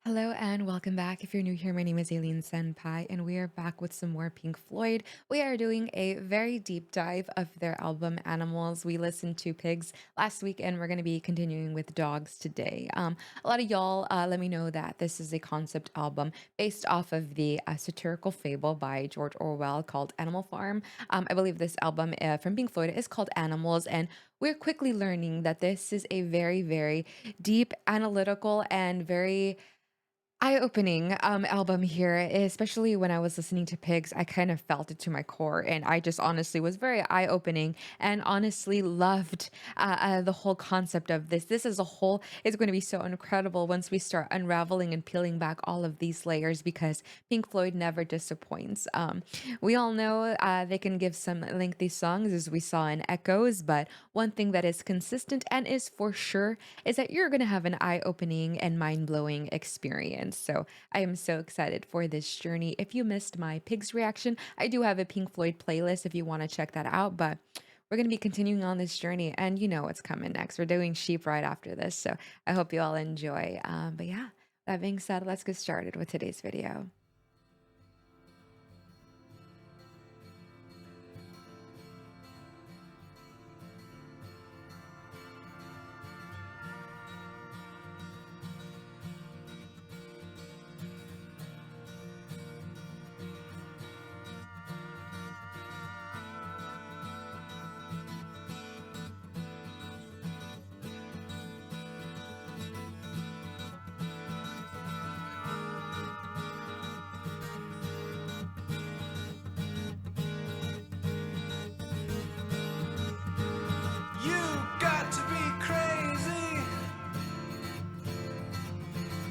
Hello and welcome back. If you're new here, my name is Aileen Senpai, and we are back with some more Pink Floyd. We are doing a very deep dive of their album Animals. We listened to Pigs last week, and we're going to be continuing with Dogs today. A lot of y'all let me know that this is a concept album based off of the satirical fable by George Orwell called Animal Farm. I believe this album from Pink Floyd is called Animals, and we're quickly learning that this is a very, very deep, analytical, and very eye-opening, album here, especially when I was listening to Pigs. I kind of felt it to my core, and I just honestly was very eye-opening and honestly loved, the whole concept of this. This as a whole is gonna be so incredible once we start unraveling and peeling back all of these layers because Pink Floyd never disappoints. We all know, they can give some lengthy songs, as we saw in Echoes, but one thing that is consistent and is for sure is that you're going to have an eye opening and mind blowing experience. So I am so excited for this journey. If you missed my pigs reaction, I do have a Pink Floyd playlist if you want to check that out. But we're going to be continuing on this journey, and you know what's coming next. We're doing sheep right after this. So I hope you all enjoy. But yeah, that being said, let's get started with today's video. You got to be crazy.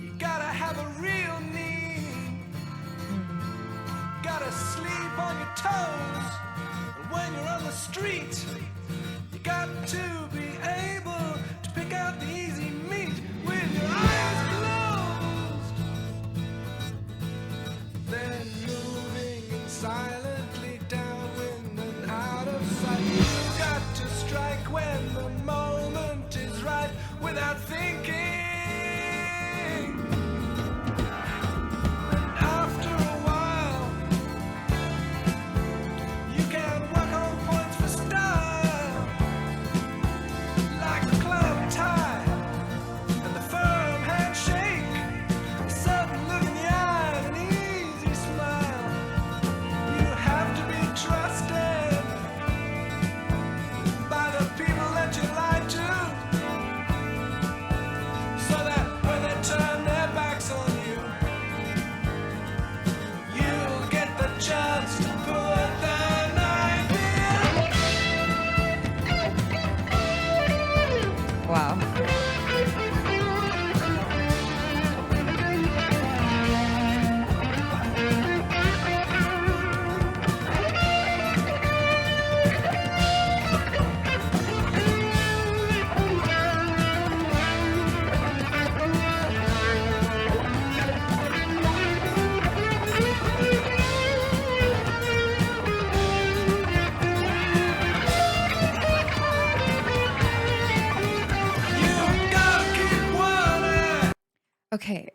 You gotta have a real need. Gotta sleep on your toes. And when you're on the street, you got to be able to pick out the easy meat with your eyes closed. Then moving in silently downwind and out of sight. You got to strike when the moment is right without thinking. And after a while, you can work on points for style, like the club tie and the firm handshake, a sudden look in the eye, and an easy smile. You have to be trusted by the people that you lie to, so that when they turn their backs on you, you'll get the chance to put the knife in. Wow. You gotta keep wanting. Okay,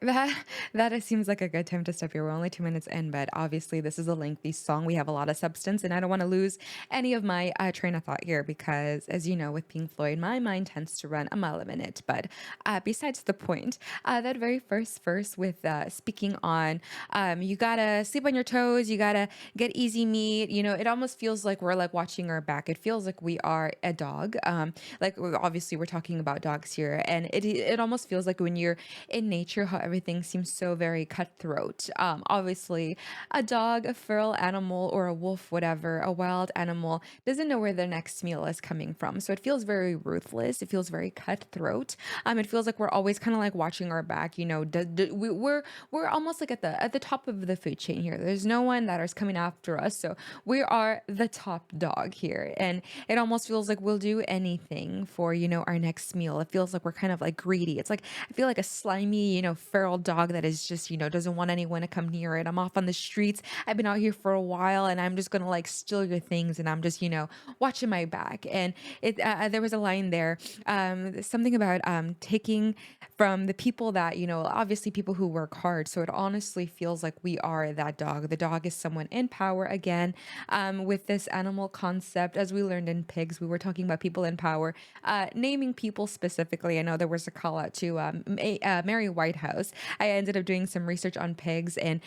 that it seems like a good time to stop here. We're only 2 minutes in, but obviously this is a lengthy song. We have a lot of substance, and I don't want to lose any of my train of thought here because, as you know, with Pink Floyd, my mind tends to run a mile a minute. But besides the point, that very first verse with speaking on, you gotta sleep on your toes, you gotta get easy meat. You know, it almost feels like we're like watching our back. It feels like we are a dog. Like obviously we're talking about dogs here, and it almost feels like when you're in nature how everything seems so very cutthroat. Obviously, a dog, a feral animal, or a wolf, whatever, a wild animal doesn't know where their next meal is coming from. So it feels very ruthless. It feels very cutthroat. It feels like we're always kind of like watching our back. You know, we're almost like at the top of the food chain here. There's no one that is coming after us, so we are the top dog here, and it almost feels like we'll do anything for our next meal. It feels like we're kind of like greedy. It's like I feel like a slimy, feral dog that is just, doesn't want anyone to come near it. I'm off on the streets. I've been out here for a while and I'm just going to like steal your things and I'm just, watching my back. And there was a line there, something about taking from the people that, obviously people who work hard. So it honestly feels like we are that dog. The dog is someone in power again, with this animal concept. As we learned in pigs, we were talking about people in power, naming people specifically. I know there was a call out to Mary Whitehouse. I ended up doing some research on pigs and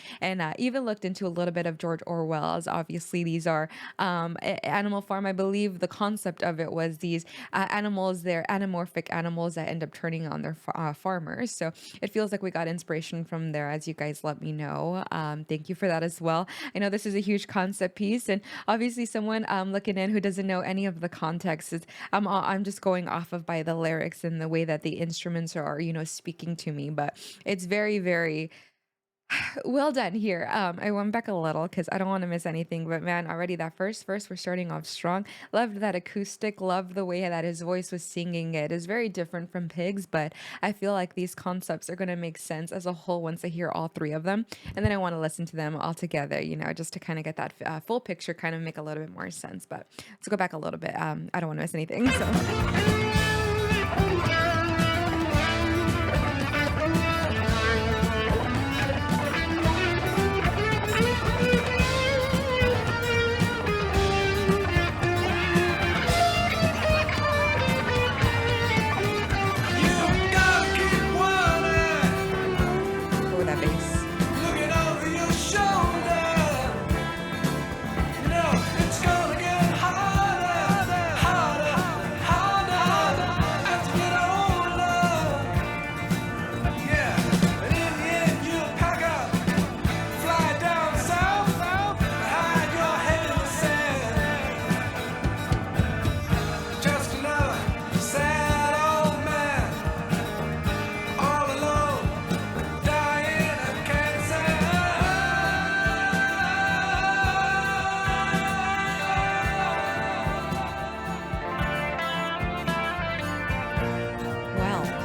even looked into a little bit of George Orwell's. Obviously, these are Animal Farm. I believe the concept of it was these animals, they're anamorphic animals that end up turning on their farmers. So it feels like we got inspiration from there, as you guys let me know. Thank you for that as well. I know this is a huge concept piece, and obviously, someone looking in who doesn't know any of the context is I'm just going off of by the lyrics and the way that the instruments are, speaking to me. But it's very, very well done here. I went back a little because I don't want to miss anything, but man, already that first verse, we're starting off strong. Loved that acoustic, loved the way that his voice was singing it. Is very different from Pigs, but I feel like these concepts are going to make sense as a whole once I hear all three of them. And then I want to listen to them all together, just to kind of get that full picture, kind of make a little bit more sense. But let's go back a little bit. I don't want to miss anything. So. You gotta keep running, Oh, that bass. looking over your shoulder. You know it's gonna get harder, harder, harder as you get older. Yeah, but in the end you'll pack up, fly down south, hide your head in the sand. Just another sad old man, all alone, dying of cancer. Well. Mm.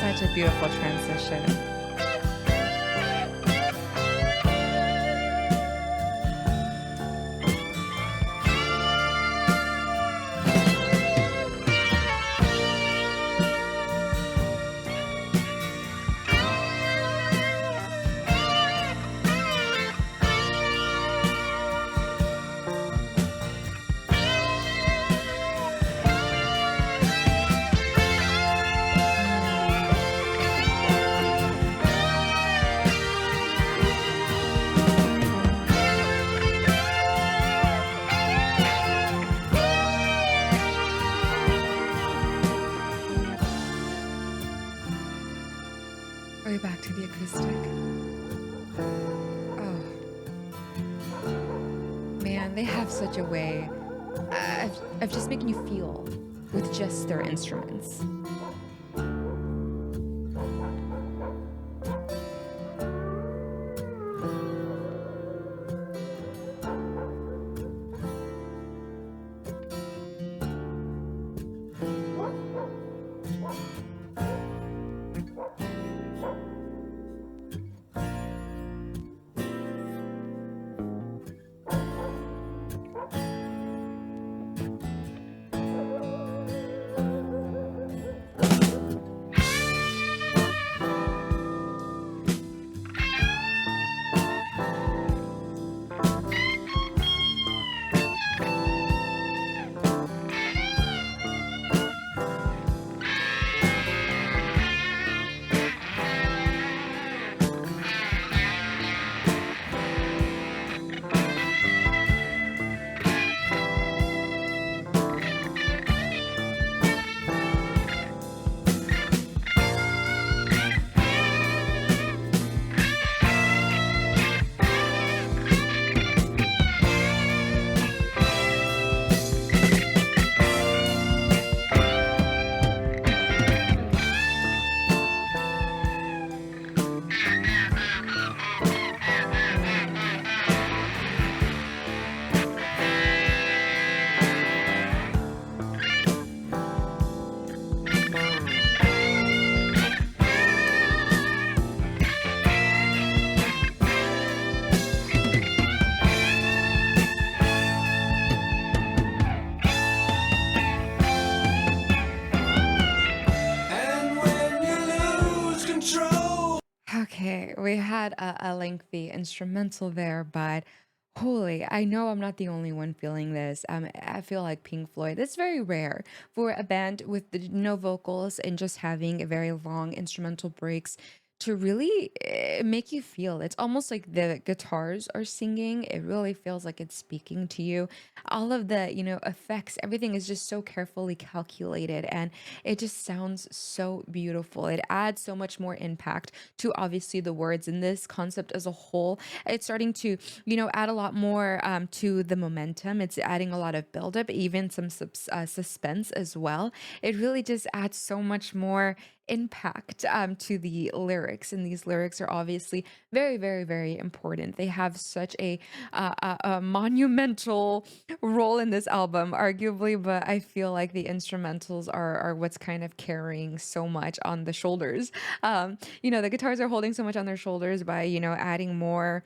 Such a beautiful transition. Mm. Are we back to the acoustic? Oh, man, they have such a way of just making you feel with just their instruments. Okay, we had a lengthy instrumental there, but holy, I know I'm not the only one feeling this. I feel like Pink Floyd. It's very rare for a band with no vocals and just having a very long instrumental breaks to really make you feel. It's almost like the guitars are singing. It really feels like it's speaking to you. All of the, effects, everything is just so carefully calculated and it just sounds so beautiful. It adds so much more impact to obviously the words and this concept as a whole. It's starting to, add a lot more to the momentum. It's adding a lot of buildup, even some suspense as well. It really just adds so much more impact to the lyrics, and these lyrics are obviously very, very, very important. They have such a monumental role in this album, arguably, but I feel like the instrumentals are what's kind of carrying so much on the shoulders. The guitars are holding so much on their shoulders by, adding more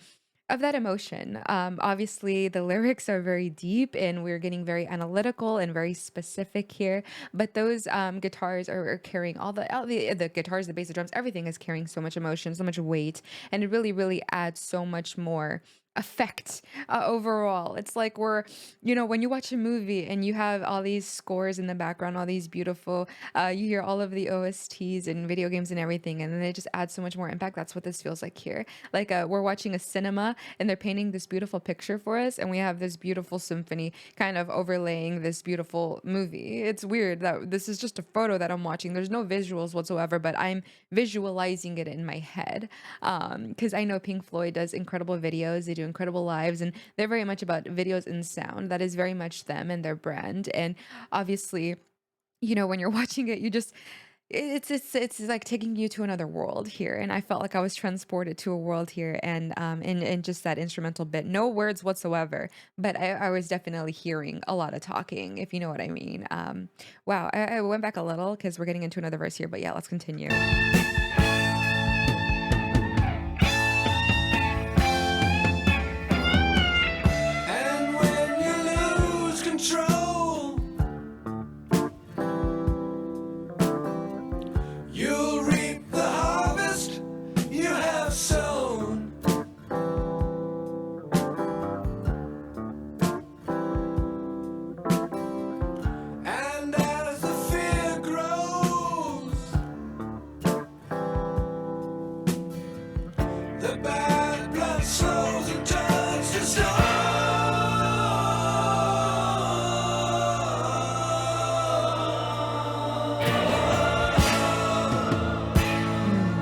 of that emotion. Obviously, the lyrics are very deep and we're getting very analytical and very specific here. But those guitars are carrying all the guitars, the bass, the drums, everything is carrying so much emotion, so much weight, and it really, really adds so much more effect overall. It's like when you watch a movie and you have all these scores in the background, all these beautiful, you hear all of the OSTs and video games and everything, and then it just adds so much more impact. That's what this feels like here. Like we're watching a cinema and they're painting this beautiful picture for us, and we have this beautiful symphony kind of overlaying this beautiful movie. It's weird that this is just a photo that I'm watching. There's no visuals whatsoever, but I'm visualizing it in my head. Because I know Pink Floyd does incredible videos, they do incredible lives, and they're very much about videos and sound. That is very much them and their brand. And obviously, when you're watching it, you just it's like taking you to another world here, and I felt like I was transported to a world here, and in just that instrumental bit, no words whatsoever, but I was definitely hearing a lot of talking, if you know what I mean. Wow, I went back a little because we're getting into another verse here, but yeah, let's continue. And when you lose control, you'll reap the harvest you have sown. And as the fear grows, the bad blood slows and turns to stone. Mm.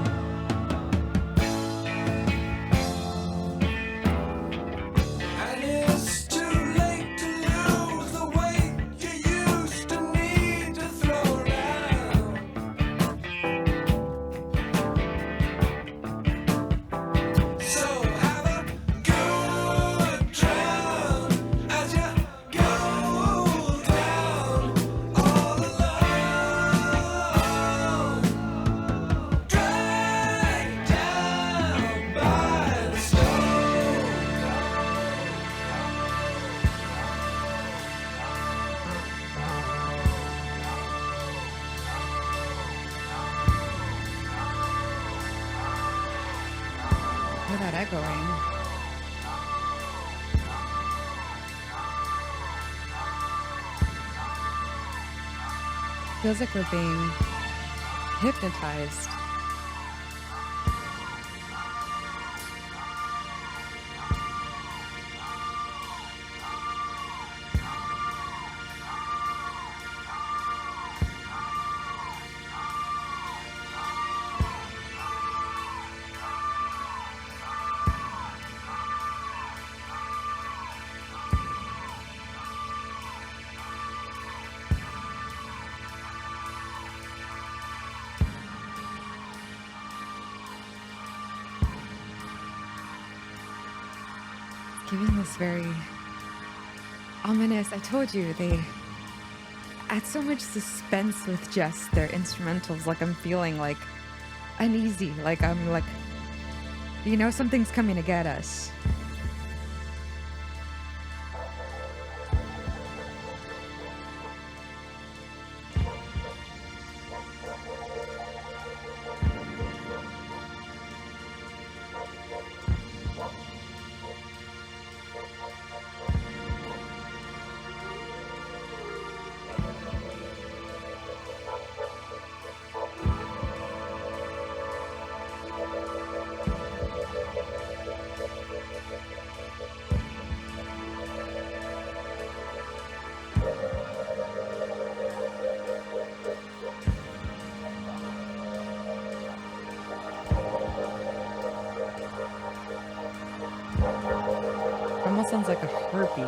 And it's too late to lose the weight you used to need to throw around. So have a good drown as you go down all alone, dragged down by the stone. Hear that echoing. Feels like we're being hypnotized. It's giving this very ominous. I told you they add so much suspense with just their instrumentals. Like I'm feeling like uneasy. Like I'm like, something's coming to get us. Almost sounds like a heartbeat.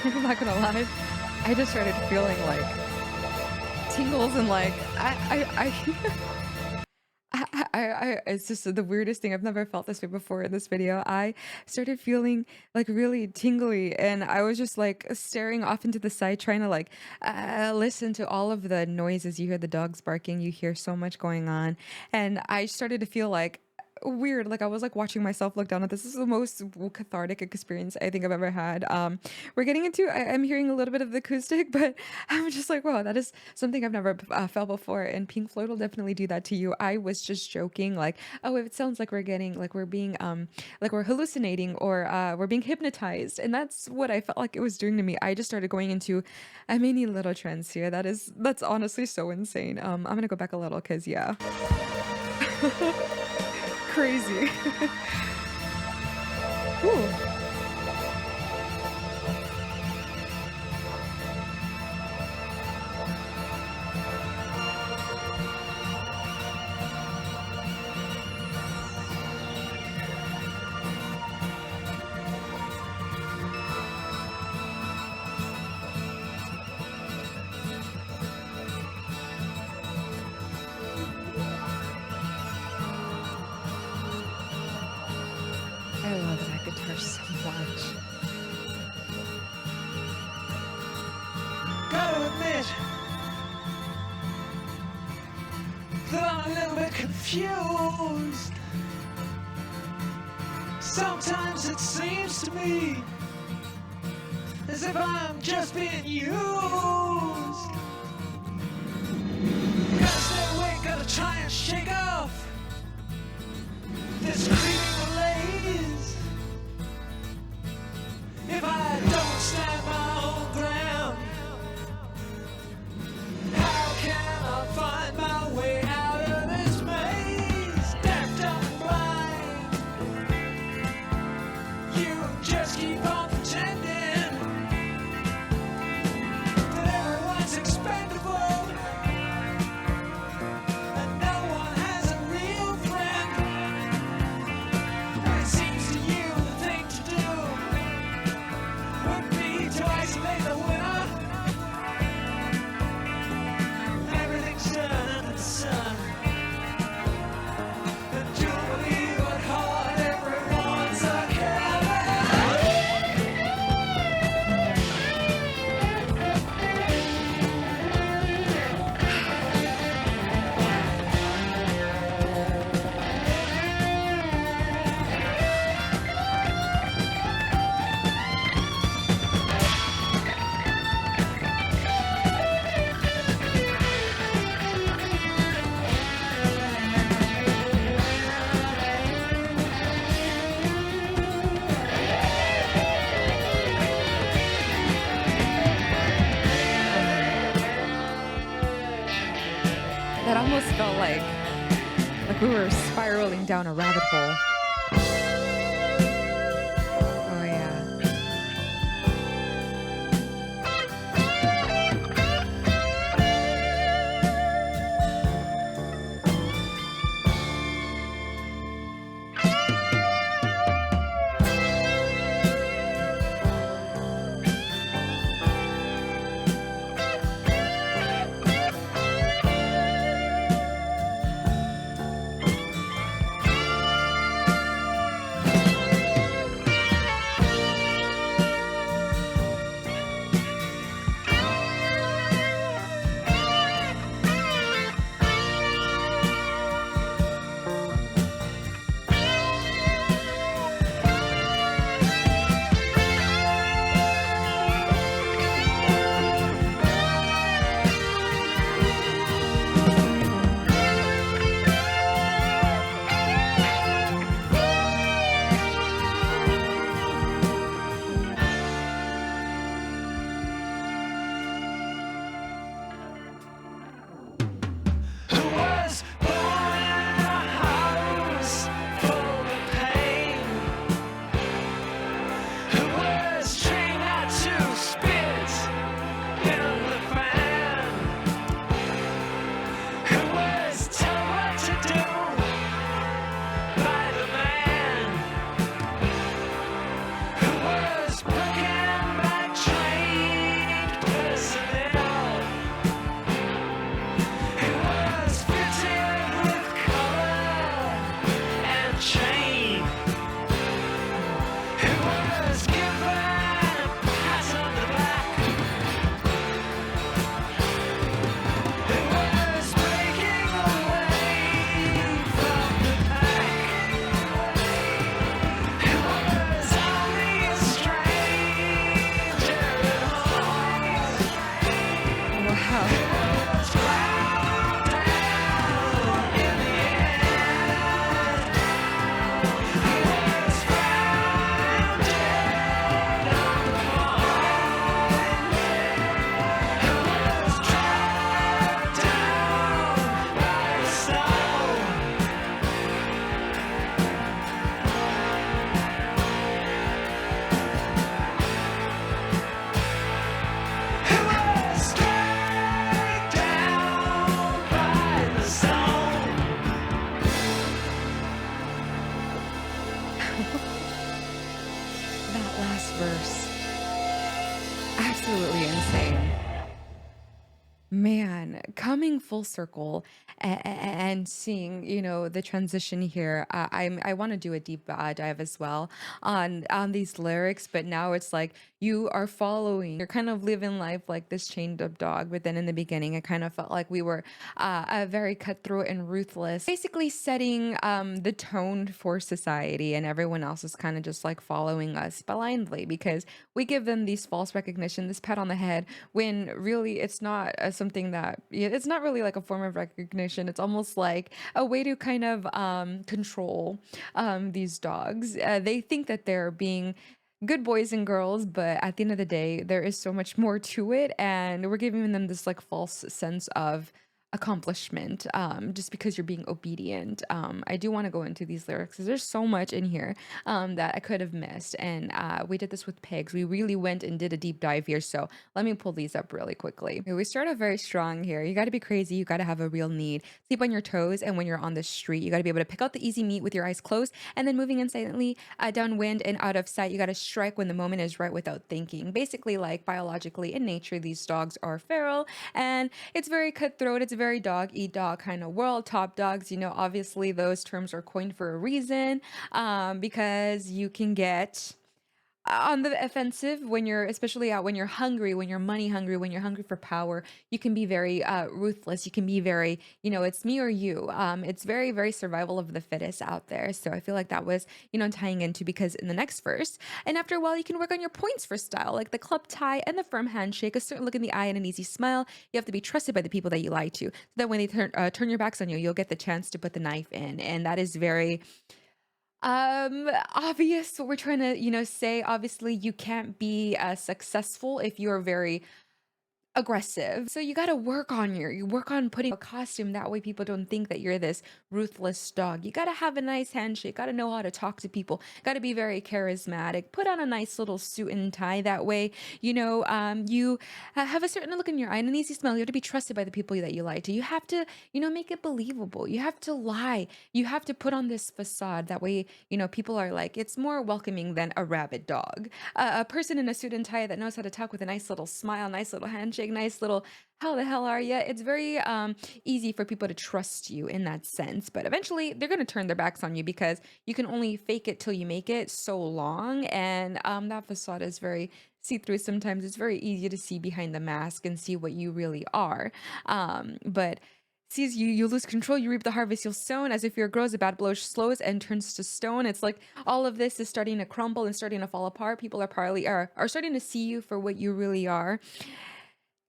I'm not gonna lie, I just started feeling like tingles and like it's just the weirdest thing. I've never felt this way before in this video. I started feeling like really tingly, and I was just like staring off into the side, trying to like listen to all of the noises. You hear the dogs barking, you hear so much going on, and I started to feel like weird. Like I was like watching myself look down at this. This is the most cathartic experience I think I've ever had. We're getting into, I'm hearing a little bit of the acoustic, but I'm just like, wow, that is something I've never felt before. And Pink Floyd will definitely do that to you. I was just joking, like, oh, it sounds like we're getting, like we're being, like we're hallucinating or we're being hypnotized. And that's what I felt like it was doing to me. I just started going into a mini little trance here. That's honestly so insane. I'm gonna go back a little because yeah. Crazy. Ooh. I love that guitar so much. Gotta admit that I'm a little bit confused. Sometimes it seems to me as if I'm just being used. Gotta stay awake, gotta try and shake off this creeping malaise. If I don't stand my own ground, how can I find my way out of this maze? Deaf, dumb, blind, you just keep on pretending that everyone's expendable and no one has a real friend. And it seems to felt like we were spiraling down a rabbit hole. Oh yeah. Who was born in a house full of pain? Who was trained not to spit in the fan? Who was told what to do by the man? Who was broken by trained personnel? Who was fitted with collar and chain? Who was given a pat on the back? Who was breaking away from the pack? Who was only a stranger at home? Wow. Was ground down in the end. Who was found dead on the farm? Who was tracked down by the snow? Who was dragged down by the stone? That last verse, absolutely insane. Man, coming full circle and seeing, the transition here. I want to do a deep dive as well on these lyrics, but now it's like you are following, you're kind of living life like this chained up dog. But then in the beginning, it kind of felt like we were very cutthroat and ruthless, basically setting the tone for society, and everyone else is kind of just like following us blindly because we give them these false recognition, this pat on the head, when really it's not something that, yeah, it's not really like a form of recognition. It's almost like a way to kind of control these dogs. They think that they're being good boys and girls, but at the end of the day, there is so much more to it, and we're giving them this like false sense of accomplishment just because you're being obedient. I do want to go into these lyrics because there's so much in here that I could have missed, and we did this with pigs. We really went and did a deep dive here, so let me pull these up really quickly. Okay, we start off very strong here. You got to be crazy, you got to have a real need, sleep on your toes, and when you're on the street you got to be able to pick out the easy meat with your eyes closed, and then moving in silently downwind and out of sight. You got to strike when the moment is right without thinking. Basically, like biologically in nature, these dogs are feral, and it's very cutthroat. It's a very dog eat dog kind of world. Top dogs, obviously those terms are coined for a reason, because you can get on the offensive when you're, especially out when you're hungry, when you're money hungry, when you're hungry for power. You can be very ruthless. You can be very, it's me or you. It's very, very survival of the fittest out there. So I feel like that was, tying into, because in the next verse, and after a while you can work on your points for style, like the club tie and the firm handshake, a certain look in the eye and an easy smile. You have to be trusted by the people that you lie to, so that when they turn your backs on you, you'll get the chance to put the knife in. And that is very obvious what we're trying to, say. Obviously, you can't be successful if you're very aggressive. So you got to work on you work on putting a costume that way people don't think that you're this ruthless dog. You got to have a nice handshake, got to know how to talk to people, got to be very charismatic. Put on a nice little suit and tie that way, you have a certain look in your eye and an easy smile. You have to be trusted by the people that you lie to. You have to, make it believable. You have to lie. You have to put on this facade that way, people are like it's more welcoming than a rabid dog. A person in a suit and tie that knows how to talk with a nice little smile, nice little handshake, nice little "How the hell are you?" It's very easy for people to trust you in that sense. But eventually, they're going to turn their backs on you because you can only fake it till you make it so long, and that facade is very see through. Sometimes it's very easy to see behind the mask and see what you really are. But sees you lose control, you reap the harvest you'll sown, as if your grows, a bad blow slows and turns to stone. It's like all of this is starting to crumble and starting to fall apart. People are probably are starting to see you for what you really are.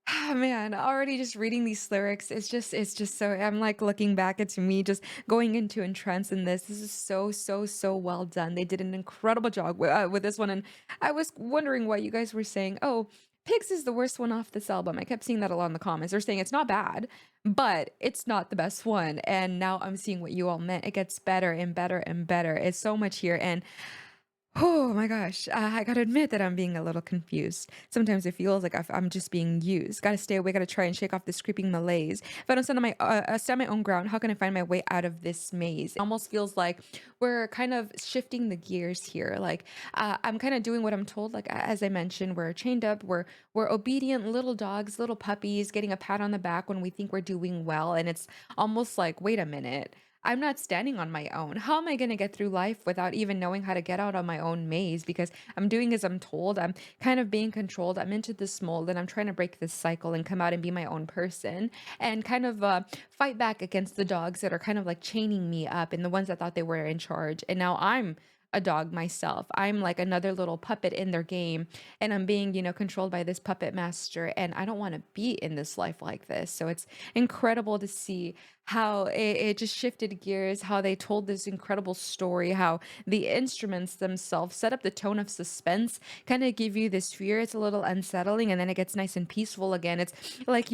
Ah, man, already just reading these lyrics, it's just so I'm like looking back at me just going into a trance in this. This is so, so, so well done. They did an incredible job with this one. And I was wondering why you guys were saying, oh, Pigs is the worst one off this album. I kept seeing that a lot in the comments. They're saying it's not bad, but it's not the best one. And now I'm seeing what you all meant. It gets better and better and better. It's so much here. And oh my gosh, I gotta admit that I'm being a little confused. Sometimes it feels like I'm just being used. Gotta stay away, gotta try and shake off this creeping malaise. If I don't stand on my own ground, how can I find my way out of this maze? It almost feels like we're kind of shifting the gears here. Like I'm kind of doing what I'm told. Like as I mentioned, we're chained up, we're obedient little dogs, little puppies, getting a pat on the back when we think we're doing well, and it's almost like, wait a minute. I'm not standing on my own. How am I going to get through life without even knowing how to get out of my own maze? Because I'm doing as I'm told. I'm kind of being controlled. I'm into this mold and I'm trying to break this cycle and come out and be my own person and kind of fight back against the dogs that are kind of like chaining me up and the ones that thought they were in charge. And now I'm a dog myself. I'm like another little puppet in their game and I'm being, controlled by this puppet master. And I don't want to be in this life like this. So it's incredible to see how it just shifted gears, how they told this incredible story, how the instruments themselves set up the tone of suspense, kind of give you this fear. It's a little unsettling, and then it gets nice and peaceful again. It's like,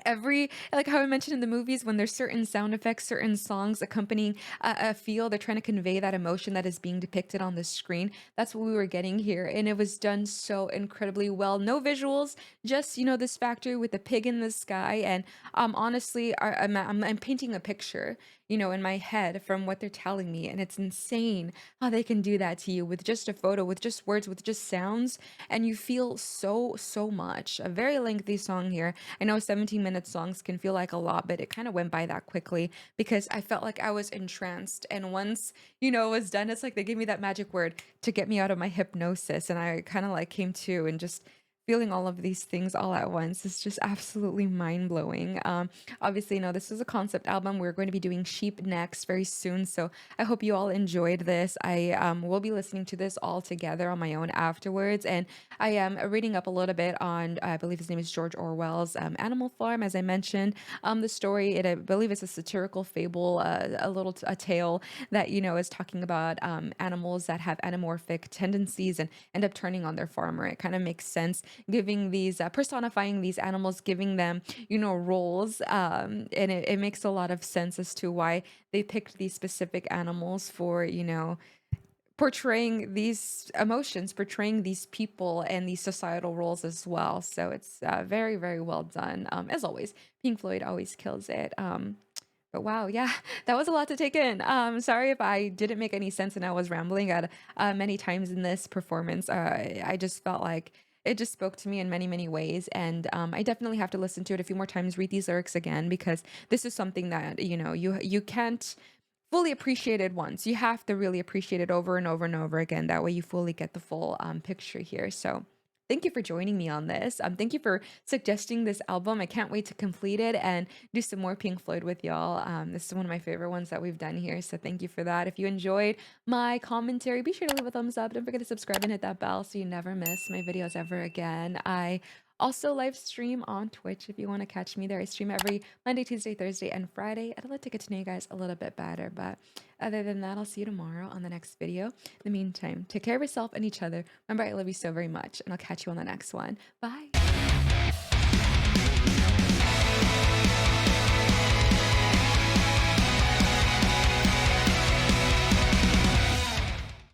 every like how I mentioned in the movies when there's certain sound effects, certain songs accompanying a feel, they're trying to convey that emotion that is being depicted on the screen. That's what we were getting here, and it was done so incredibly well. No visuals, just this factory with the pig in the sky, and honestly, I'm painting a picture, in my head from what they're telling me, and it's insane how they can do that to you with just a photo, with just words, with just sounds, and you feel so so much. A very lengthy song here. I know 17-minute songs can feel like a lot, but it kind of went by that quickly because I felt like I was entranced. And once, it was done, it's like they gave me that magic word to get me out of my hypnosis. And I kind of like came to and just feeling all of these things all at once is just absolutely mind blowing. Obviously, this is a concept album. We're going to be doing Sheep next very soon. So I hope you all enjoyed this. I will be listening to this all together on my own afterwards. And I am reading up a little bit on, I believe his name is George Orwell's Animal Farm, as I mentioned. The story, I believe it's a satirical fable, a tale that, is talking about animals that have anamorphic tendencies and end up turning on their farmer. It kind of makes sense giving these personifying these animals, giving them roles, and it makes a lot of sense as to why they picked these specific animals for portraying these emotions, portraying these people and these societal roles as well. So it's very very well done, as always. Pink Floyd always kills it. But wow, yeah, that was a lot to take in. Sorry if I didn't make any sense and I was rambling at many times in this performance. I just felt like it just spoke to me in many, many ways, and I definitely have to listen to it a few more times, read these lyrics again, because this is something that you can't fully appreciate it once. You have to really appreciate it over and over and over again. That way, you fully get the full picture here. So. Thank you for joining me on this. Thank you for suggesting this album. I can't wait to complete it and do some more Pink Floyd with y'all. This is one of my favorite ones that we've done here. So thank you for that. If you enjoyed my commentary, be sure to leave a thumbs up. Don't forget to subscribe and hit that bell so you never miss my videos ever again. I also live stream on Twitch if you want to catch me there. I stream every Monday, Tuesday, Thursday, and Friday. I'd love to get to know you guys a little bit better. But other than that, I'll see you tomorrow on the next video. In the meantime, take care of yourself and each other. Remember, I love you so very much, and I'll catch you on the next one. Bye.